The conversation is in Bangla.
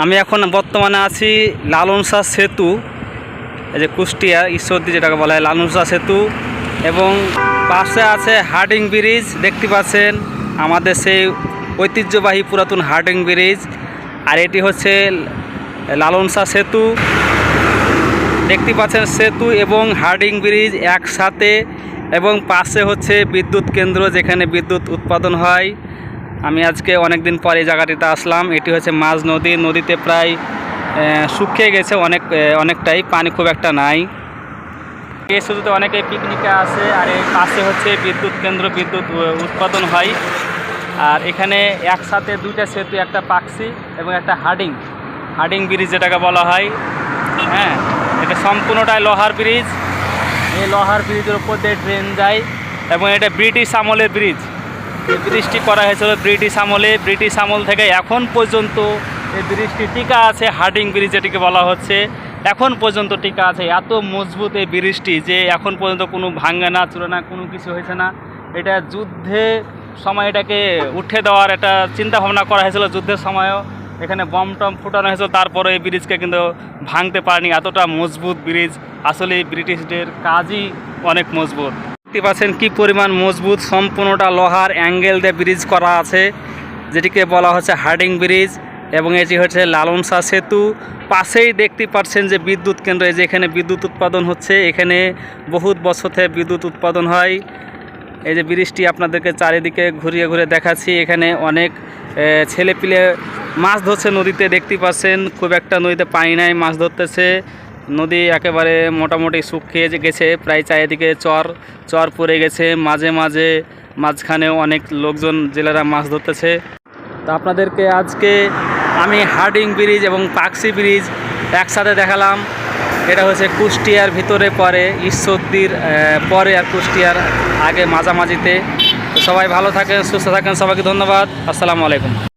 আমি এখন বর্তমানে আছি লালন শাহ সেতু, এই যে কুষ্টিয়া ঈশ্বরদী যেটাকে বলা হয় লালন শাহ সেতু, এবং পাশে আছে হার্ডিং ব্রিজ। দেখতে পাচ্ছেন আমাদের সেই ঐতিহ্যবাহী পুরাতন হার্ডিং ব্রিজ। আর এটি হচ্ছে লালন শাহ সেতু। দেখতে পাচ্ছেন সেতু এবং হার্ডিং ব্রিজ একসাথে, এবং পাশে হচ্ছে বিদ্যুৎ কেন্দ্র যেখানে বিদ্যুৎ উৎপাদন হয়। আমি আজকে অনেক দিন পরে এই জায়গাটিতে আসলাম। এটি হচ্ছে মাঝ নদী, নদীতে প্রায় শুকিয়ে গেছে অনেকটাই, পানি খুব একটা নাই। এই সেতুতে অনেকে পিকনিকে আসে। আর এই পাশে হচ্ছে বিদ্যুৎ কেন্দ্র, বিদ্যুৎ উৎপাদন হয়। আর এখানে একসাথে দুইটা সেতু, একটা পাকসি এবং একটা হার্ডিং ব্রিজ যেটাকে বলা হয়। হ্যাঁ, এটা সম্পূর্ণটাই লোহার ব্রিজ। এই লোহার ব্রিজের উপর দিয়ে ট্রেন যায়, এবং এটা ব্রিটিশ আমলের ব্রিজ। এই ব্রিজটি করা হয়েছিল ব্রিটিশ আমল থেকে এখন পর্যন্ত এই ব্রিজটি টিকা আছে। হার্ডিং ব্রিজ যেটিকে বলা হচ্ছে, এখন পর্যন্ত টিকা আছে। এত মজবুত এই ব্রিজটি যে এখন পর্যন্ত কোনো ভাঙে না, চুরে না, কোনো কিছু হয়েছে না। এটা যুদ্ধে সময় এটাকে উঠে দেওয়ার একটা চিন্তা ভাবনা করা হয়েছিল। যুদ্ধের সময়ও এখানে বম টম ফুটানো হয়েছিল, তারপরে এই ব্রিজকে কিন্তু ভাঙতে পারেনি। এতটা মজবুত ব্রিজ। আসলে ব্রিটিশদের কাজই অনেক মজবুত। দেখতে পাচ্ছেন কী পরিমাণ মজবুত, সম্পূর্ণটা লোহার অ্যাঙ্গেল দিয়ে ব্রিজ করা আছে, যেটিকে বলা হচ্ছে হার্ডিং ব্রিজ। এবং এটি হচ্ছে লালন শাহ সেতু। পাশেই দেখতে পাচ্ছেন যে বিদ্যুৎ কেন্দ্র, এই যে এখানে বিদ্যুৎ উৎপাদন হচ্ছে। এখানে বহুত বছর থেকে বিদ্যুৎ উৎপাদন হয়। এই যে ব্রিজটি আপনাদেরকে চারিদিকে ঘুরিয়ে ঘুরিয়ে দেখাচ্ছি। এখানে অনেক ছেলেপিলে মাছ ধরছে নদীতে। দেখতে পাচ্ছেন খুব একটা নদীতে পানি নাই, মাছ ধরতেছে। নদী একেবারে মোটামুটি শুকিয়ে গেছে, প্রায় চারিদিকে চর পড়ে গেছে। মাঝখানেও অনেক লোকজন জেলেরা মাছ ধরতেছে। তো আপনাদেরকে আজকে আমি হার্ডিং ব্রিজ এবং পাকসি ব্রিজ একসাথে দেখালাম। এটা হচ্ছে কুষ্টিয়ার ভিতরে পড়ে, ঈশ্বরদীর পরে আর কুষ্টিয়ার আগে মাঝামাঝিতে। তো সবাই ভালো থাকেন, সুস্থ থাকেন। সবাইকে ধন্যবাদ। আসসালামু আলাইকুম।